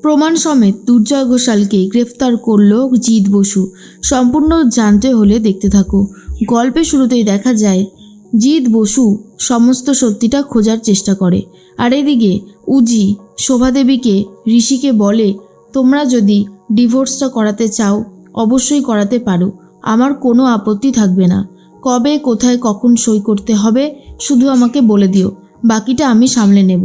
প্রমাণ সমেত দুর্জয় ঘোষালকে গ্রেফতার করল জিৎ বসু। সম্পূর্ণ জানতে হলে দেখতে থাকো। গল্পের শুরুতেই দেখা যায় জিৎ বসু সমস্ত সত্যিটা খোঁজার চেষ্টা করে। আর এদিকে উজি শোভাদেবীকে ঋষিকে বলে, তোমরা যদি ডিভোর্সটা করাতে চাও অবশ্যই করাতে পারো, আমার কোনো আপত্তি থাকবে না। কবে কোথায় কখন সই করতে হবে শুধু আমাকে বলে দিও, বাকিটা আমি সামলে নেব।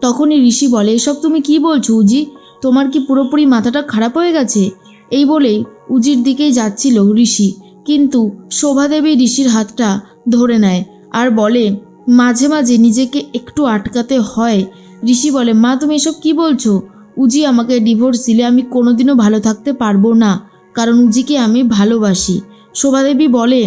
তখনই ঋষি বলে, এসব তুমি কি বলছো উজি? তোমার কি পুরোপুরি মাথাটা খারাপ হয়ে গেছে? এই বলেই উজির দিকেই যাচ্ছিল ঋষি, কিন্তু শোভাদেবী ঋষির হাতটা ধরে নেয় আর বলে, মাঝে মাঝে নিজেকে একটু আটকাতে হয়। ঋষি বলে, মা তুমি এসব কি বলছো? উজি আমাকে ডিভোর্স দিলে আমি কোনোদিনও ভালো থাকতে পারবো না, কারণ উজিকে আমি ভালোবাসি। শোভাদেবী বলে,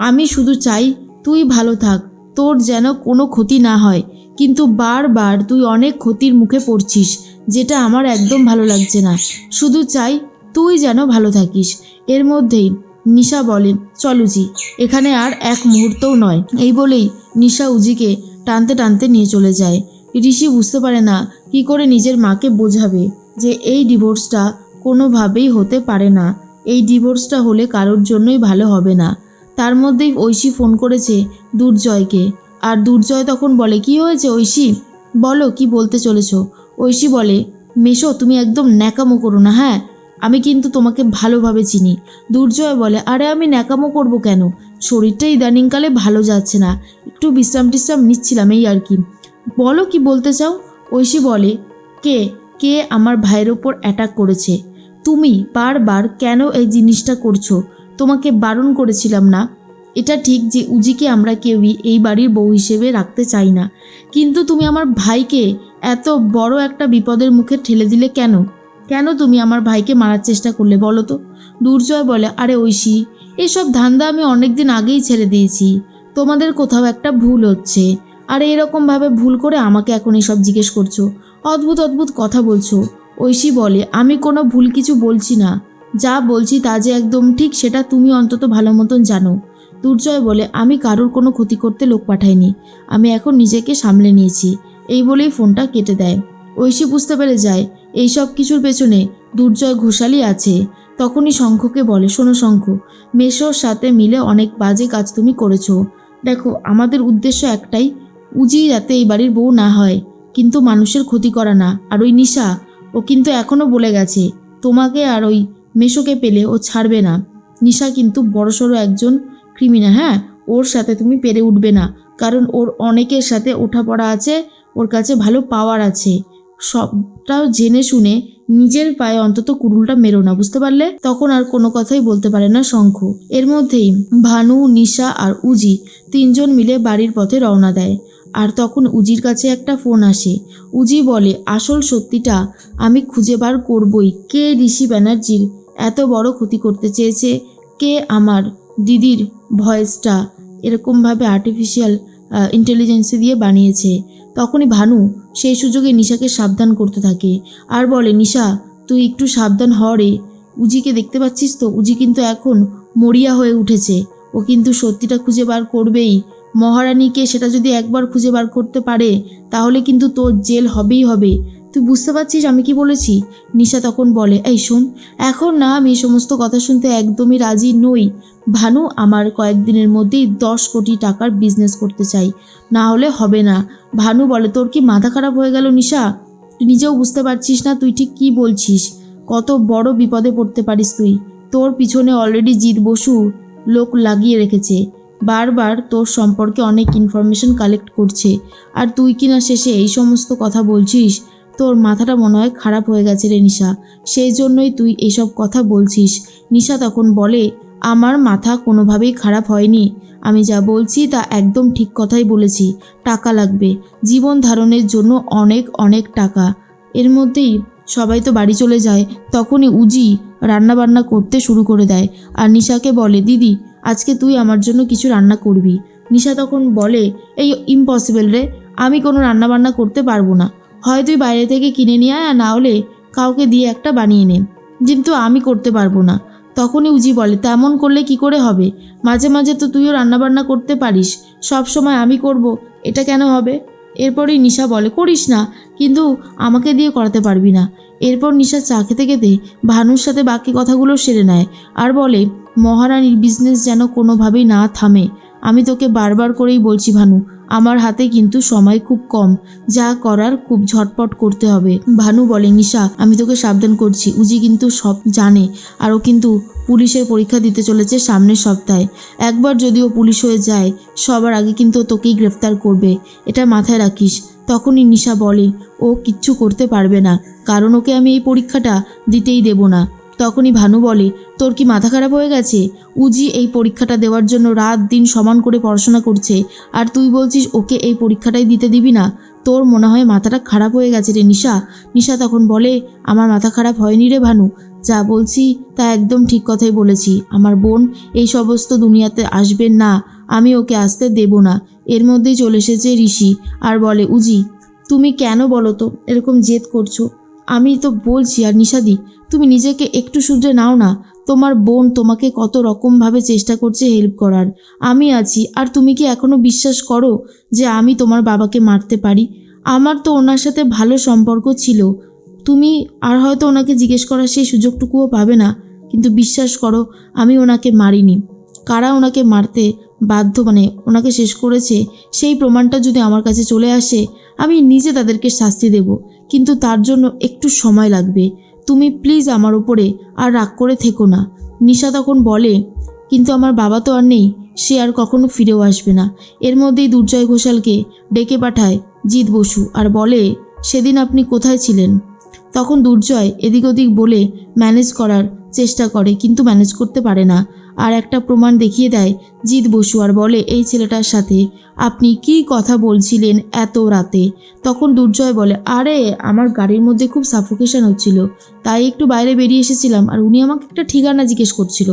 আমি শুধু চাই তুই ভালো থাক, তোর যেন কোনো ক্ষতি না হয়, কিন্তু বারবার তুই অনেক ক্ষতির মুখে পড়ছিস, যেটা আমার একদম ভালো লাগছে না। শুধু চাই তুই যেন ভালো থাকিস। এর মধ্যেই নিশা বলে, চল উজি, এখানে আর এক মুহূর্তও নয়। এই বলেই নিশা উজিকে টানতে টানতে নিয়ে চলে যায়। ঋষি বুঝতে পারে না কি করে নিজের মাকে বোঝাবে যে এই ডিভোর্সটা কোনোভাবেই হতে পারে না, এই ডিভোর্সটা হলে কারোর জন্যই ভালো হবে না। তার মধ্যেই ঐশী ফোন করেছে দুর্জয়কে, আর দুর্জয় তখন বলে, কি হয়েছে ঐশী, বলো কি বলতে চলেছ? ঐশী বলে, মেশো তুমি একদম ন্যাকামো করো না, হ্যাঁ আমি কিন্তু তোমাকে ভালোভাবে চিনি। দুর্জয় বলে, আরে আমি ন্যাকামো করব কেন, শরীরটা ইদানিংকালে ভালো যাচ্ছে না, একটু বিশ্রাম টিশ্রাম নিচ্ছিলাম এই আর কি। বলো কি বলতে চাও? ঐশী বলে, কে কে আমার ভাইয়ের ওপর অ্যাটাক করেছে? তুমি বারবার কেন এই জিনিসটা করছো? তোমাকে বারণ করেছিলাম না? এটা ঠিক যে উজিকে আমরা কেউই এই বাড়ির বউ হিসেবে রাখতে চাই না, কিন্তু তুমি আমার ভাইকে এত বড় একটা বিপদের মুখে ঠেলে দিলে কেন? কেন তুমি আমার ভাইকে মারার চেষ্টা করলে বলো তো? দুর্জয় বলে, আরে ঐশী, এসব ধান্দা আমি অনেক দিন আগেই ছেড়ে দিয়েছি, তোমাদের কোথাও একটা ভুল হচ্ছে। আর এরকমভাবে ভুল করে আমাকে এখন এসব জিজ্ঞেস করছো, অদ্ভুত অদ্ভুত কথা বলছো। ঐশী বলে, আমি কোনো ভুল কিছু বলছি না, যা বলছি তা যে একদম ঠিক সেটা তুমি অন্তত ভালো মতন জানো। দুর্জয় বলে, আমি কারোর কোনো ক্ষতি করতে লোক পাঠাইনি, আমি এখন নিজেকে সামলে নিয়েছি। এই বলেই ফোনটা কেটে দেয়। ঐশী বুঝতে পেরে যায় এই সব কিছুর পেছনে দুর্জয় ঘোষালই আছে। তখনই শঙ্খকে বলে, শোনো শঙ্খ, মেশোর সাথে মিলে অনেক বাজে কাজ তুমি করেছো। দেখো আমাদের উদ্দেশ্য একটাই, উজি যাতে এই বাড়ির বউ না হয়, কিন্তু মানুষের ক্ষতি করা না। আর ওই নিশা, ও কিন্তু এখনও বলে গেছে তোমাকে আর ওই মেশোকে পেলে ও ছাড়বে না। নিশা কিন্তু বড়সড় একজন ক্রিমিনাল, হ্যাঁ ওর সাথে তুমি পেরে উঠবে না, কারণ ওর অনেকের সাথে ওঠাপড়া আছে, ওর কাছে ভালো পাওয়ার আছে। সবটাও জেনে শুনে নিজের পায়ে অন্তত কুড়ুলটা মেরো না, বুঝতে পারলে? তখন আর কোনো কথাই বলতে পারে না শঙ্খ। এর মধ্যেই ভানু, নিশা আর উজি তিনজন মিলে বাড়ির পথে রওনা দেয়। আর তখন উজির কাছে একটা ফোন আসে। উজি বলে, আসল সত্যিটা আমি খুঁজে বার করবই, কে ঋষি ব্যানার্জির এত বড় ক্ষতি করতে চেয়েছে, কে আমার দিদির ভয়েসটা এরকমভাবে আর্টিফিশিয়াল ইন্টেলিজেন্সি দিয়ে বানিয়েছে। তখনই ভানু সেই সুযোগে নিশাকে সাবধান করতে থাকে আর বলে, নিশা তুই একটু সাবধান হ রে, উজিকে দেখতে পাচ্ছিস তো, উজি কিন্তু এখন মরিয়া হয়ে উঠেছে, ও কিন্তু সত্যিটা খুঁজে বার করবেই। মহারানীকে সেটা যদি একবার খুঁজে বার করতে পারে তাহলে কিন্তু তোর জেল হবেই হবে, তুই বুঝতে পারছিস আমি কি বলেছি? নিশা তখন বলে, এই শোন, এখন না আমি এই সমস্ত কথা শুনতে একদমই রাজি নই। ভানু, আমার কয়েকদিনের মধ্যেই 10 কোটি টাকার বিজনেস করতে চাই, না হলে হবে না। ভানু বলে, তোর কি মাথা খারাপ হয়ে গেল নিশা? তুই নিজেও বুঝতে পারছিস না তুই ঠিক কী বলছিস? কত বড় বিপদে পড়তে পারিস তুই। তোর পিছনে অলরেডি জিৎ বসু লোক লাগিয়ে রেখেছে, বারবার তোর সম্পর্কে অনেক ইনফরমেশন কালেক্ট করছে, আর তুই কিনা শেষে এই সমস্ত কথা বলছিস। তোর মাথাটা মনে হয় খারাপ হয়ে গেছে রে নিশা, সেই জন্যই তুই এসব কথা বলছিস। নিশা তখন বলে, আমার মাথা কোনোভাবেই খারাপ হয়নি, আমি যা বলছি তা একদম ঠিক কথাই বলেছি। টাকা লাগবে, জীবন ধারণের জন্য অনেক অনেক টাকা। এর মধ্যেই সবাই তো বাড়ি চলে যায়। তখনই উজি রান্নাবান্না করতে শুরু করে দেয় আর নিশাকে বলে, দিদি আজকে তুই আমার জন্য কিছু রান্না করবি। নিশা তখন বলে, এই ইম্পসিবল রে, আমি কোনো রান্নাবান্না করতে পারবো না, হয় তুই বাইরে থেকে কিনে নিয়ে আয়, আর না হলে কাউকে দিয়ে একটা বানিয়ে নে, কিন্তু আমি করতে পারবো না। তখনই উজি বলে, তেমন করলে কি করে হবে, মাঝে মাঝে তো তুইও রান্নাবান্না করতে পারিস, সব সময় আমি করব এটা কেন হবে? এরপরেই নিশা বলে করিস না, কিন্তু আমাকে দিয়ে করাতে পারবি না। এরপর নিশা চা খেতে খেতে ভানুর সাথে বাকি কথাগুলো সেরে নেয় আর বলে মহারানীর বিজনেস যেন কোনোভাবেই না থামে। আমি তোকে বারবার করেই বলছি ভানু, আমার হাতে কিন্তু সময় খুব কম, যা করার খুব ঝটপট করতে হবে। ভানু বলে নিশা, আমি তোকে সাবধান করছি, উজি কিন্তু সব জানে আর ও কিন্তু পুলিশের পরীক্ষা দিতে চলেছে সামনের সপ্তাহে। একবার যদিও পুলিশ হয়ে যায় সবার আগে কিন্তু তোকেই গ্রেফতার করবে, এটা মাথায় রাখিস। তখনই নিশা বলে ও কিচ্ছু করতে পারবে না, কারণ ওকে আমি এই পরীক্ষাটা দিতেই দেব না। তখনই ভানু বলে তোর কি মাথা খারাপ হয়ে গেছে? উজি এই পরীক্ষাটা দেওয়ার জন্য রাত দিন সমান করে পড়াশোনা করছে, আর তুই বলছিস ওকে এই পরীক্ষাটাই দিতে দিবি না? তোর মনে হয় মাথাটা খারাপ হয়ে গেছে রে নিশা। নিশা তখন বলে আমার মাথা খারাপ হয়নি রে ভানু, যা বলছি তা একদম ঠিক কথাই বলেছি। আমার বোন এই সমস্ত দুনিয়াতে আসবেন না, আমি ওকে আসতে দেব না। এর মধ্যেই চলে এসেছে ঋষি আর বলে উজি তুমি কেন বলো তো এরকম জেদ করছো? আমি তো বলছি। আর নিশাদি, তুমি নিজেকে একটু শুধরে নাও না। তোমার বোন তোমাকে কত রকমভাবে চেষ্টা করছে হেল্প করার, আমি আছি। আর তুমি কি এখনো বিশ্বাস করো যে আমি তোমার বাবাকে মারতে পারি? আমার তো ওনার সাথে ভালো সম্পর্ক ছিল, তুমি আর হয়তো ওনাকে জিজ্ঞেস করার সেই সুযোগটুকুও পাবে না, কিন্তু বিশ্বাস করো আমি ওনাকে মারিনি। কারা ওনাকে মারতে বাধ্য ওনাকে শেষ করেছে সেই প্রমাণটা যদি আমার কাছে চলে আসে আমি নিজে তাদেরকে শাস্তি দেব, কিন্তু তার জন্য একটু সময় লাগবে। তুমি প্লিজ আমার উপরে আর রাগ করে থেকো না। নিশা তখন বলে কিন্তু আমার বাবা তো আর নেই, সে আর কখনো ফিরেও আসবে না। এর মধ্যেই দুর্জয় ঘোষালকে ডেকে পাঠায় জিৎ বসু আর বলে সেদিন আপনি কোথায় ছিলেন? তখন দুর্জয় এদিক ওদিক বলে ম্যানেজ করার চেষ্টা করে, কিন্তু ম্যানেজ করতে পারে না। আর একটা প্রমাণ দেখিয়ে দেয় জিৎ বসু আর বলে এই ছেলেটার সাথে আপনি কি কথা বলছিলেন এত রাতে? তখন দুর্জয় বলে আরে আমার গাড়ির মধ্যে খুব সাফোকেশন হচ্ছিল, তাই একটু বাইরে বেরিয়ে এসেছিলাম, আর উনি আমাকে একটা ঠিকানা জিজ্ঞেস করছিল,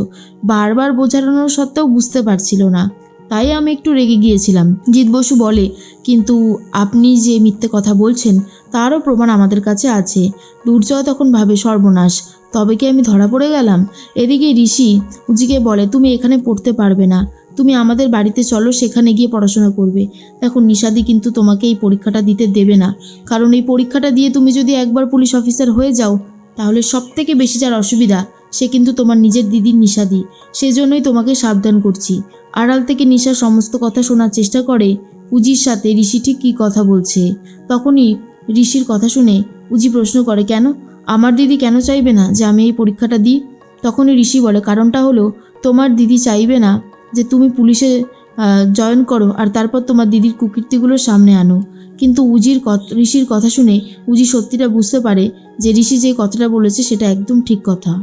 বারবার বোঝানোর সত্ত্বেও বুঝতে পারছিল না, তাই আমি একটু রেগে গিয়েছিলাম। জিৎ বসু বলে কিন্তু আপনি যে মিথ্যে কথা বলছেন তারও প্রমাণ আমাদের কাছে আছে। দুর্জয় তখন ভাবে সর্বনাশ, তবে কি আমি ধরা পড়ে গেলাম? এদিকে ঋষি উজিকে বলে তুমি এখানে পড়তে পারবে না, তুমি আমাদের বাড়িতে চলো, সেখানে গিয়ে পড়াশোনা করবে। দেখো নিশাদি কিন্তু তোমাকে এই পরীক্ষাটা দিতে দেবে না, কারণ এই পরীক্ষাটা দিয়ে তুমি যদি একবার পুলিশ অফিসার হয়ে যাও তাহলে সবথেকে বেশি যার অসুবিধা সে কিন্তু তোমার নিজের দিদির নিশাদি। সেজন্যই তোমাকে সাবধান করছি। আড়াল থেকে নিশা সমস্ত কথা শোনার চেষ্টা করে উজির সাথে ঋষি ঠিক কী কথা বলছে। তখনই ঋষির কথা শুনে উজি প্রশ্ন করে কেন আমার দিদি কেন চাইবে না যে আমি এই পরীক্ষাটা দিই? তখনই ঋষি বলে কারণটা হলো তোমার দিদি চাইবে না যে তুমি পুলিশে জয়েন করো আর তারপর তোমার দিদির কুকীর্তিগুলো সামনে আনো। কিন্তু ঋষির কথা শুনে উজি সত্যিটা বুঝতে পারে যে ঋষি যে কথাটা বলেছে সেটা একদম ঠিক কথা।